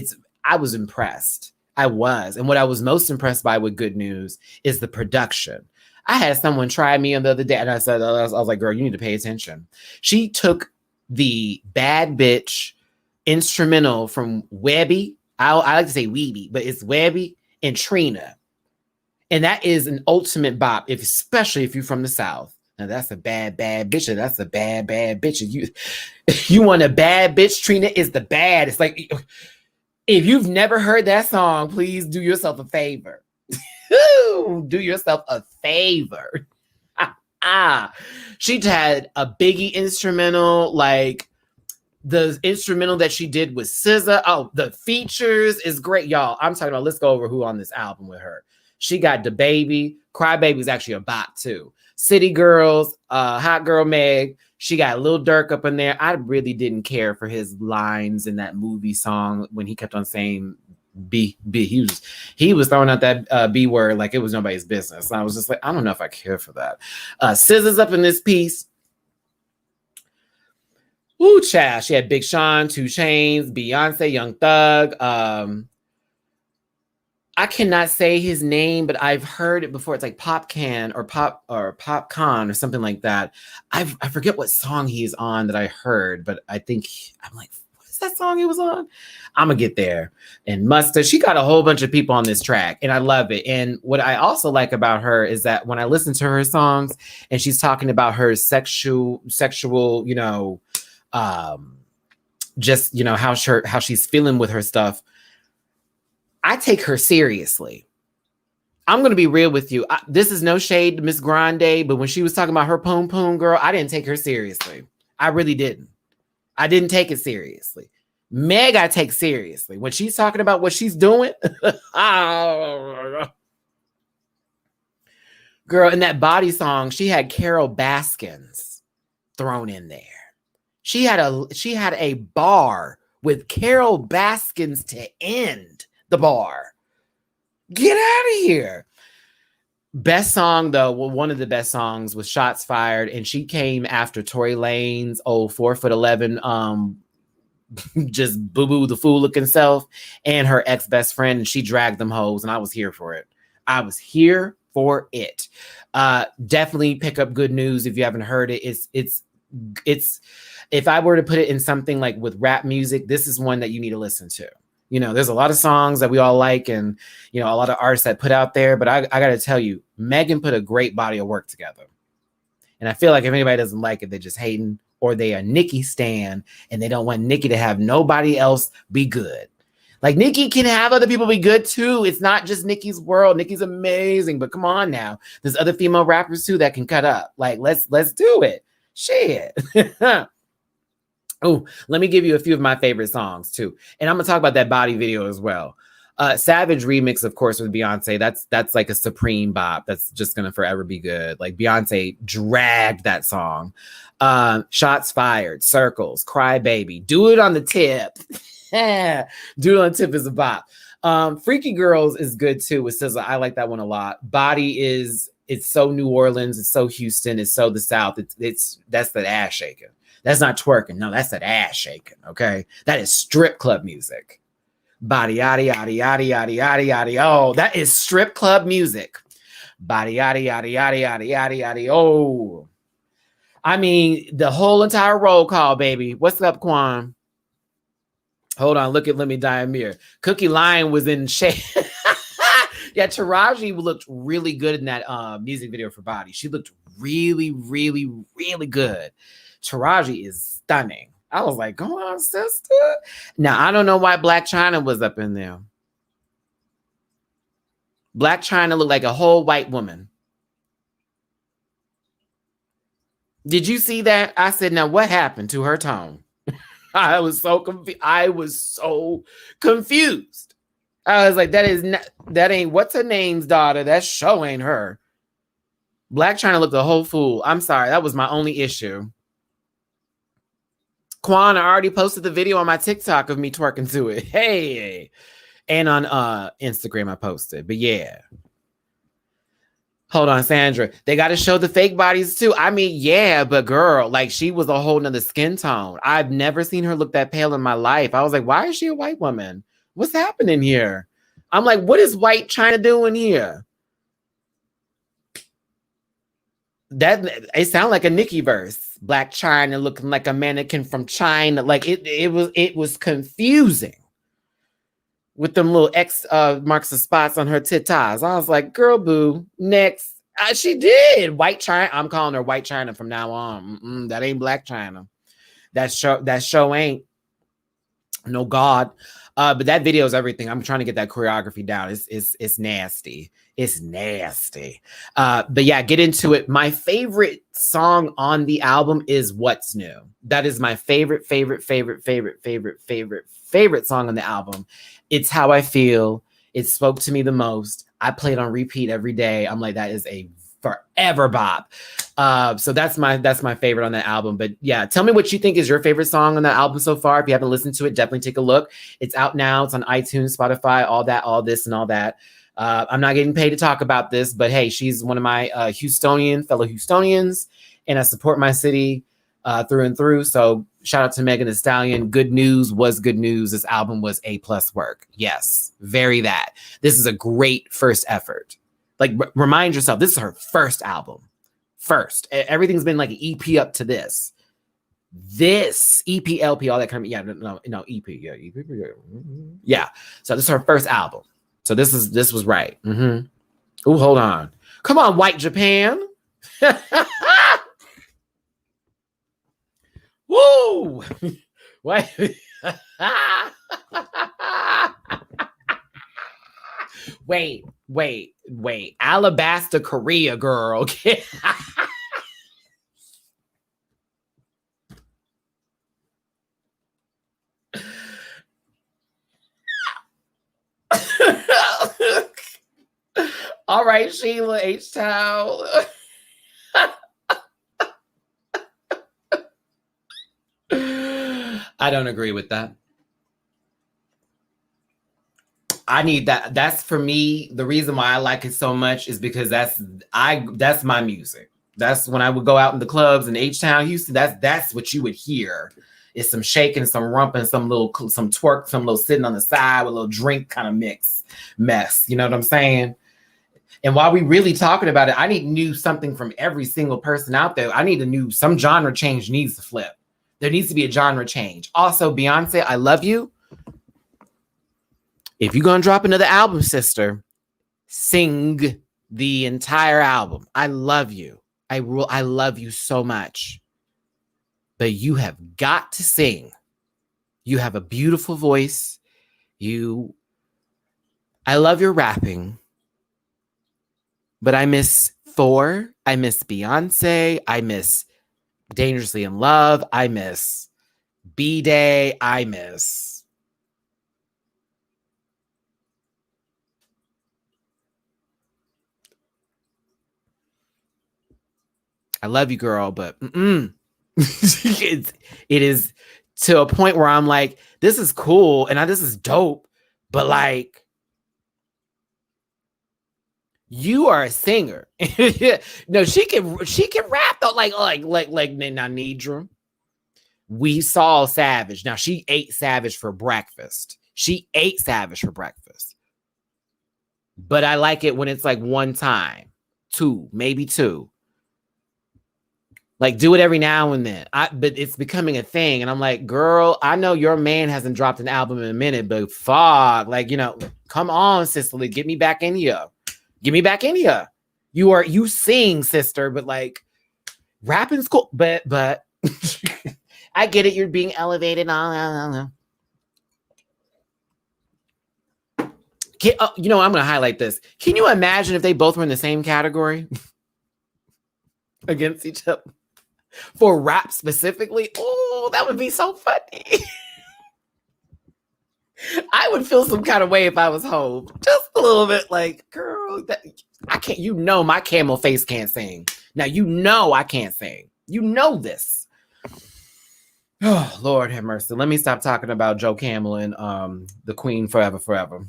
I was impressed. I was. And what I was most impressed by with Good News is the production. I had someone try me on the other day and I was like, girl, you need to pay attention. She took the Bad Bitch instrumental from Webby. I like to say Weeby, but it's Webby and Trina. And that is an ultimate bop, especially if you're from the South. Now that's a bad bitch. That's a bad bitch. You want a bad bitch, Trina is the bad. It's like, if you've never heard that song, please do yourself a favor. Do yourself a favor. She had a Biggie instrumental, like the instrumental that she did with SZA. Oh, the features is great, y'all. I'm talking about, let's go over who on this album with her. She got DaBaby. Cry Baby is actually a bop too. City Girls, Hot Girl Meg. She got Lil Durk up in there. I really didn't care for his lines in that movie song when he kept on saying B. He was throwing out that B word like it was nobody's business. And I was just like, I don't know if I care for that. SZA's up in this piece. Ooh, child. She had Big Sean, 2 Chainz, Beyonce, Young Thug. I cannot say his name, but I've heard it before. It's like Popcan or Popcon or something like that. I forget what song he's on that I heard, but I'm like, what is that song he was on? I'm gonna get there. And Mustard, she got a whole bunch of people on this track, and I love it. And what I also like about her is that when I listen to her songs, and she's talking about her sexual, just how she's feeling with her stuff. I take her seriously. I'm going to be real with you. This is no shade to Miss Grande, but when she was talking about her poom poom girl, I didn't take her seriously. I really didn't. I didn't take it seriously. Meg, I take seriously. When she's talking about what she's doing, girl, in that Body song, she had Carol Baskins thrown in there. She had a bar with Carol Baskins to end the bar. Get out of here. Best song, though, one of the best songs was Shots Fired, and she came after Tory Lane's old 4'11", just boo-boo the fool looking self, and her ex-best friend, and she dragged them hoes, and I was here for it. I was here for it. Definitely pick up Good News if you haven't heard it. It's if I were to put it in something like with rap music, this is one that you need to listen to. There's a lot of songs that we all like and, a lot of artists that put out there. But I got to tell you, Megan put a great body of work together. And I feel like if anybody doesn't like it, they're just hating, or they are Nicki stan and they don't want Nicki to have nobody else be good. Like, Nicki can have other people be good too. It's not just Nicki's world. Nicki's amazing, but come on now. There's other female rappers too that can cut up. Like, let's do it. Shit. Oh, let me give you a few of my favorite songs too. And I'm gonna talk about that Body video as well. Savage remix, of course, with Beyonce. That's like a supreme bop. That's just gonna forever be good. Like, Beyonce dragged that song. Shots Fired, Circles, Cry Baby, Do It on the Tip. Do It on the Tip is a bop. Freaky Girls is good too with SZA. I like that one a lot. Body it's so New Orleans, it's so Houston, it's so the South. That's that ass shaking. That's not twerking. No, that's that ass shaking. Okay, that is strip club music. Body yaddy yaddy yaddy yaddy yaddy yaddy. Oh, that is strip club music. Body yaddy yaddy yaddy yaddy yaddy yaddy. Oh, I mean the whole entire roll call, baby. What's up, Quan? Hold on, let me die a mirror. Cookie Lion was in shape. Yeah, Taraji looked really good in that music video for Body. She looked really, really, really good. Taraji is stunning. I was like, go on, sister. Now, I don't know why Black China was up in there. Black China looked like a whole white woman. Did you see that? I said, now what happened to her tone? I was so confused. I was like, that ain't what's her name's daughter. That show ain't her. Black China looked a whole fool. I'm sorry. That was my only issue. Quan, I already posted the video on my TikTok of me twerking to it. Hey. And on Instagram I posted. But yeah. Hold on, Sandra. They got to show the fake bodies too. I mean, yeah, but girl, like she was a whole nother skin tone. I've never seen her look that pale in my life. I was like, why is she a white woman? What's happening here? I'm like, what is white China doing here? That it sounded like a Nicki verse. Black China looking like a mannequin from China. Like it was confusing with them little X marks of spots on her titas. I was like, girl, boo. Next, she did White China. I'm calling her White China from now on. That ain't Black China. That show ain't. No God. But that video is everything. I'm trying to get that choreography down. It's nasty. It's nasty. But yeah, get into it. My favorite song on the album is What's New. That is my favorite song on the album. It's how I feel. It spoke to me the most. I play it on repeat every day. I'm like, that is a forever bop. So that's my favorite on that album. But yeah, tell me what you think is your favorite song on that album so far. If you haven't listened to it, definitely take a look. It's out now. It's on iTunes, Spotify, all this and all that. I'm not getting paid to talk about this, but hey, she's one of my fellow Houstonians, and I support my city through and through. So shout out to Megan Thee Stallion. Good news was good news. This album was A+ work. Yes, very that. This is a great first effort. Like, remind yourself, this is her first album. First. Everything's been like an EP up to this. This EP, LP, all that kind of, yeah, no, EP, yeah, EP, yeah. So this is her first album. So this was right. Oh, hold on. Come on, White Japan. Woo! What? Wait. Alabaster Korea, girl. All right, Sheila H-Town. I don't agree with that. I need that. That's for me. The reason why I like it so much is because that's my music. That's when I would go out in the clubs in H-Town, Houston. That's what you would hear. It's some shaking, some rumping, some twerk, some little sitting on the side with a little drink kind of mess. You know what I'm saying? And while we really talking about it, I need something from every single person out there. I need some genre change needs to flip. There needs to be a genre change. Also, Beyonce, I love you. If you're going to drop another album, sister, sing the entire album. I love you. I love you so much. But you have got to sing. You have a beautiful voice. I love your rapping. But I miss Thor. I miss Beyonce. I miss Dangerously in Love. I miss B-Day. I love you, girl, but it is to a point where I'm like, this is cool and this is dope, but like, you are a singer. No, she can rap though, like Nanidra. We saw Savage. Now she ate Savage for breakfast. But I like it when it's like one time, maybe two. Like, do it every now and then. But it's becoming a thing. And I'm like, girl, I know your man hasn't dropped an album in a minute, but fuck, like, come on, Cicely, get me back in here. Get me back in here. You sing, sister, but like, rapping's cool. But I get it. You're being elevated. I'm going to highlight this. Can you imagine if they both were in the same category against each other? For rap specifically, oh, that would be so funny. I would feel some kind of way if I was home. Just a little bit like, girl, I can't, my camel face can't sing. Now, I can't sing. You know this. Oh, Lord have mercy. Let me stop talking about Joe Camel and the Queen forever.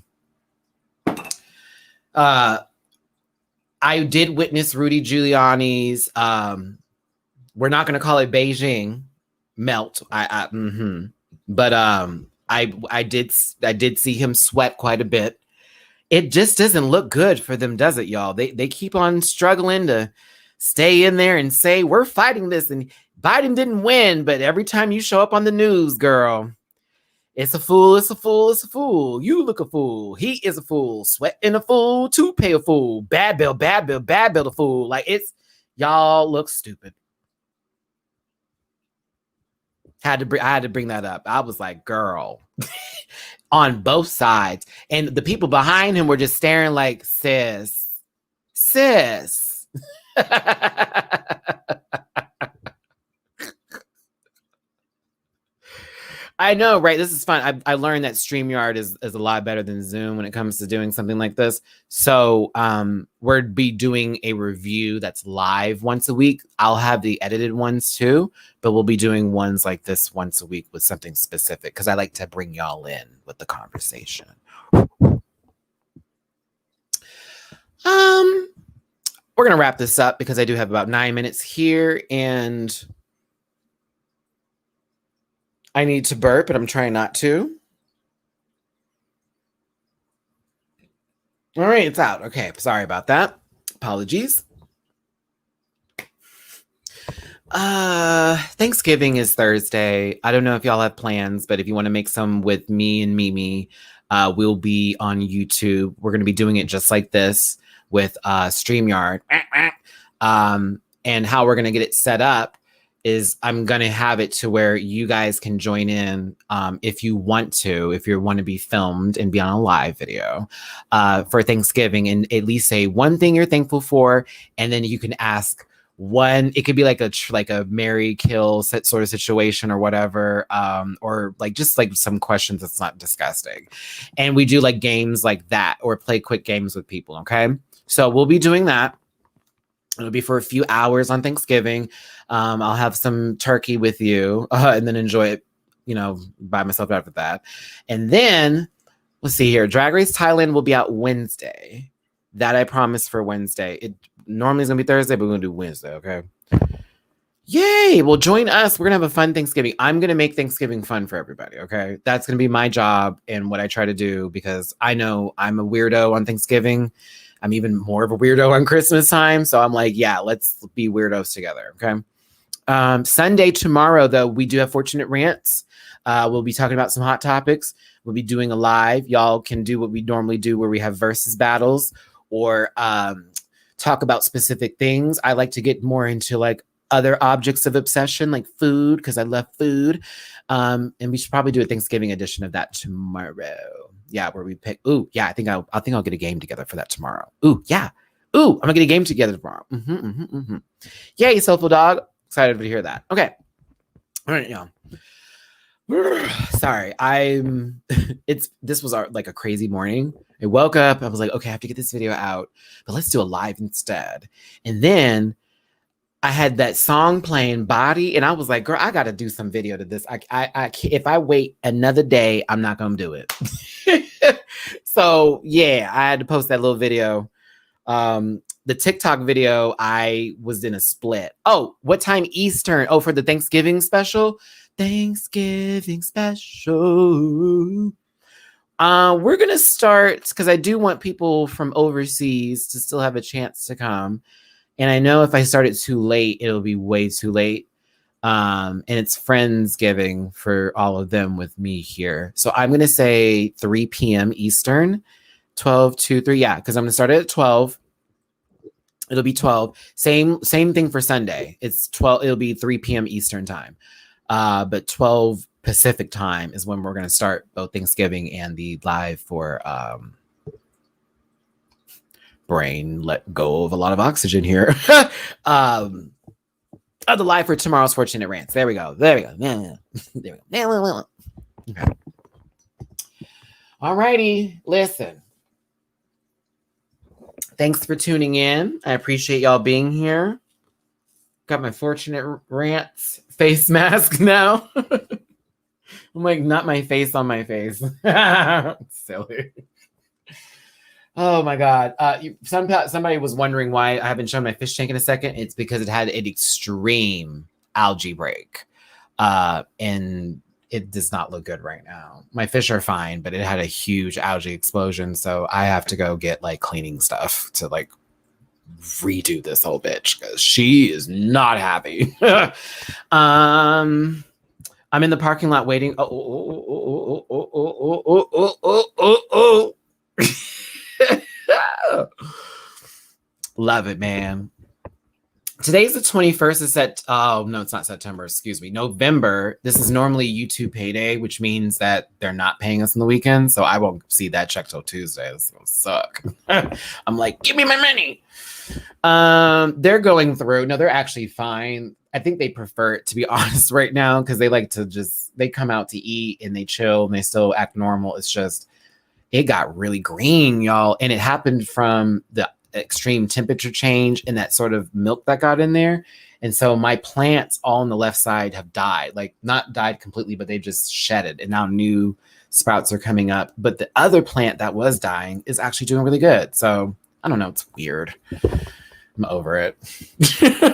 I did witness Rudy Giuliani's, we're not going to call it Beijing melt. But I did see him sweat quite a bit. It just doesn't look good for them, does it, y'all? They keep on struggling to stay in there and say, we're fighting this. And Biden didn't win, but every time you show up on the news, girl, it's a fool, it's a fool, it's a fool. You look a fool. He is a fool. Sweating a fool, to pay a fool. Bad bill, a fool. Like, y'all look stupid. I had to bring that up. I was like, girl, on both sides. And the people behind him were just staring like, sis. I know, right? This is fun. I learned that StreamYard is a lot better than Zoom when it comes to doing something like this. So we'll be doing a review that's live once a week. I'll have the edited ones too, but we'll be doing ones like this once a week with something specific because I like to bring y'all in with the conversation. We're going to wrap this up because I do have about 9 minutes here and I need to burp, but I'm trying not to. All right, it's out. Okay, sorry about that. Apologies. Thanksgiving is Thursday. I don't know if y'all have plans, but if you want to make some with me and Mimi, we'll be on YouTube. We're going to be doing it just like this with StreamYard. And how we're going to get it set up is I'm going to have it to where you guys can join in if you want to be filmed and be on a live video for Thanksgiving and at least say one thing you're thankful for. And then you can ask one, it could be like a marry, kill sort of situation or whatever. Or like, just like some questions that's not disgusting. And we do like games like that or play quick games with people. Okay. So we'll be doing that. It'll be for a few hours on Thanksgiving. I'll have some turkey with you and then enjoy it, by myself after that. And then let's see here. Drag Race Thailand will be out Wednesday. That I promise for Wednesday. It normally is going to be Thursday, but we're going to do Wednesday. Okay. Yay. Well, join us. We're going to have a fun Thanksgiving. I'm going to make Thanksgiving fun for everybody. Okay. That's going to be my job and what I try to do because I know I'm a weirdo on Thanksgiving. I'm even more of a weirdo on Christmas time. So I'm like, yeah, let's be weirdos together. Okay. Sunday, tomorrow, though, we do have Fortunate Rants. We'll be talking about some hot topics. We'll be doing a live. Y'all can do what we normally do where we have versus battles or talk about specific things. I like to get more into like other objects of obsession, like food, because I love food. And we should probably do a Thanksgiving edition of that tomorrow. Yeah, where we pick. Ooh, yeah, I think I'll get a game together for that tomorrow. Ooh, yeah. Ooh, I'm gonna get a game together tomorrow. Yay, Soulful Dog. Excited to hear that. Okay. All right, y'all. Sorry, this was like a crazy morning. I woke up, I was like, okay, I have to get this video out, but let's do a live instead. And then I had that song playing Body, and I was like, girl, I got to do some video to this. I if I wait another day, I'm not going to do it. So yeah, I had to post that little video. The TikTok video, I was in a split. Oh, what time Eastern? Oh, for the Thanksgiving special. Thanksgiving special. We're going to start because I do want people from overseas to still have a chance to come. And I know if I start it too late, it'll be way too late. And it's Friendsgiving for all of them with me here. So I'm going to say 3 p.m. Eastern, 12 to 3. Yeah, because I'm going to start it at 12. It'll be 12. Same thing for Sunday. It's 12. It'll be 3 p.m. Eastern time. But 12 Pacific time is when we're going to start both Thanksgiving and the live for brain let go of a lot of oxygen here. The live for tomorrow's Fortunate Rants. There we go. Okay. Alrighty, listen. Thanks for tuning in. I appreciate y'all being here. Got my Fortunate Rants face mask now. I'm like, not my face on my face. Silly. Oh my God. Somebody was wondering why I haven't shown my fish tank in a second. It's because it had an extreme algae break. And it does not look good right now. My fish are fine, but it had a huge algae explosion. So I have to go get like cleaning stuff to like redo this whole bitch because she is not happy. I'm in the parking lot waiting. Love it, man. Today's the 21st. Oh, no, it's not September. Excuse me. November. This is normally YouTube payday, which means that they're not paying us on the weekend. So I won't see that check till Tuesday. This is going to suck. I'm like, give me my money. They're going through. No, they're actually fine. I think they prefer it, to be honest, right now, because they like to they come out to eat and they chill and they still act normal. It's just, it got really green, y'all. And it happened from the extreme temperature change and that sort of milk that got in there. And so my plants all on the left side have died, like not died completely, but they just shedded. And now new sprouts are coming up. But the other plant that was dying is actually doing really good. So I don't know. It's weird. I'm over it.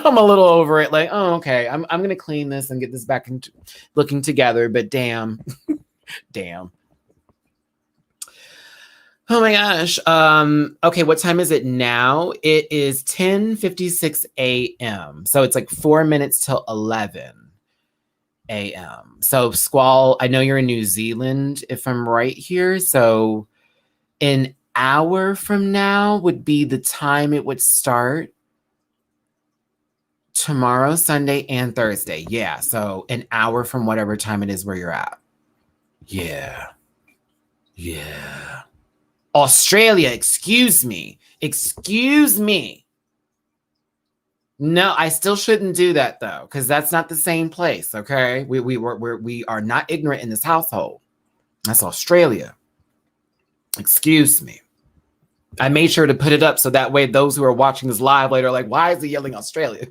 I'm a little over it. Like, oh, okay. I'm going to clean this and get this back into looking together. But damn, damn. Oh my gosh. Okay, what time is it now? It is 10:56 a.m. So it's like 4 minutes till 11 a.m. So Squall, I know you're in New Zealand, if I'm right here. So an hour from now would be the time it would start. Tomorrow, Sunday, and Thursday. Yeah, so an hour from whatever time it is where you're at. Yeah. Yeah. Australia, excuse me. Excuse me. No, I still shouldn't do that though, because that's not the same place. Okay, we are not ignorant in this household. That's Australia. Excuse me. I made sure to put it up so that way those who are watching this live later are like, why is he yelling Australia?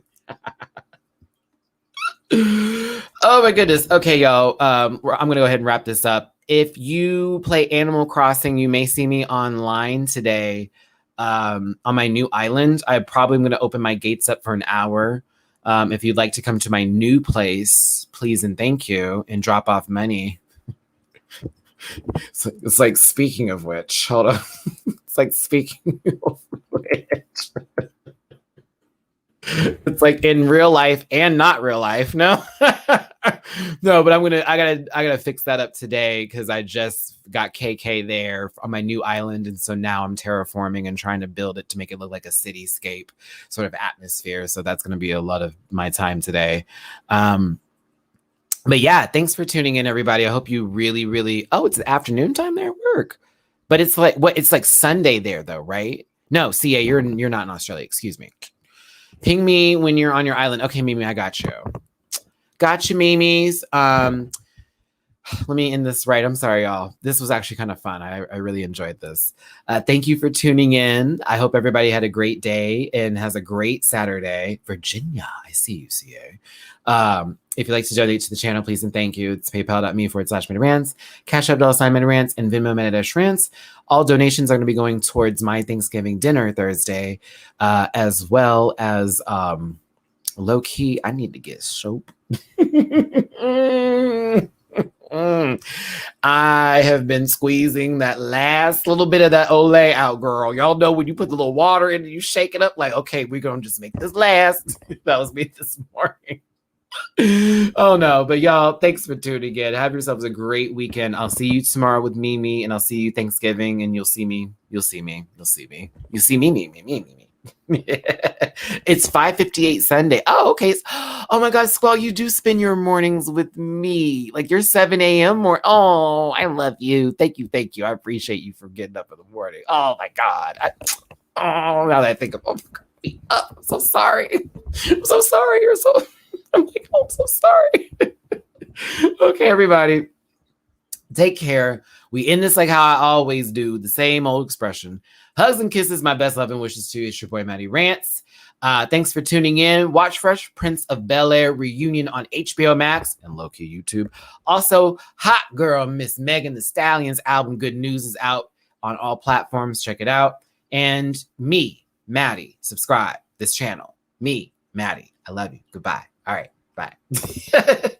Oh my goodness. Okay, y'all. I'm gonna go ahead and wrap this up. If you play Animal Crossing, you may see me online today on my new island. I probably am going to open my gates up for an hour. If you'd like to come to my new place, please and thank you, and drop off money. It's like, speaking of which, hold on. It's like, speaking of which. It's like in real life and not real life. No, no, but I gotta fix that up today because I just got KK there on my new island. And so now I'm terraforming and trying to build it to make it look like a cityscape sort of atmosphere. So that's going to be a lot of my time today. But yeah, thanks for tuning in, everybody. I hope you really, really, it's the afternoon time there at work, but it's like, it's like Sunday there though, right? No, CA, you're not in Australia. Excuse me. Ping me when you're on your island. Okay, Mimi, I got you. Got you, Mimi's. Let me end this right. I'm sorry, y'all. This was actually kind of fun. I really enjoyed this. Thank you for tuning in. I hope everybody had a great day and has a great Saturday. Virginia, I see you, CA. If you'd like to donate to the channel, please and thank you. It's paypal.me/MattyRants, Cash App $MattyRants, and Venmo MattyRants. All donations are going to be going towards my Thanksgiving dinner Thursday, as well as low key. I need to get soap. I have been squeezing that last little bit of that Olay out, girl. Y'all know when you put the little water in and you shake it up, like, okay, we're going to just make this last. That was me this morning. Oh no, but y'all, thanks for tuning in. Have yourselves a great weekend. I'll see you tomorrow with Mimi, and I'll see you Thanksgiving, and you'll see me. You see me. It's 5:58 Sunday. Oh, okay. Oh my God, Squall, you do spend your mornings with me. Like your 7 a.m. or oh, I love you. Thank you. I appreciate you for getting up in the morning. Oh my God. Now that I think of I'm so sorry. I'm so sorry. I'm like, oh, I'm so sorry. Okay, everybody. Take care. We end this like how I always do, the same old expression. Hugs and kisses, my best love and wishes to you. It's your boy, Matty Rants. Thanks for tuning in. Watch Fresh Prince of Bel-Air reunion on HBO Max and low-key YouTube. Also, hot girl Miss Megan Thee Stallion's album Good News is out on all platforms. Check it out. And me, Matty, subscribe this channel. Me, Matty. I love you. Goodbye. All right. Bye.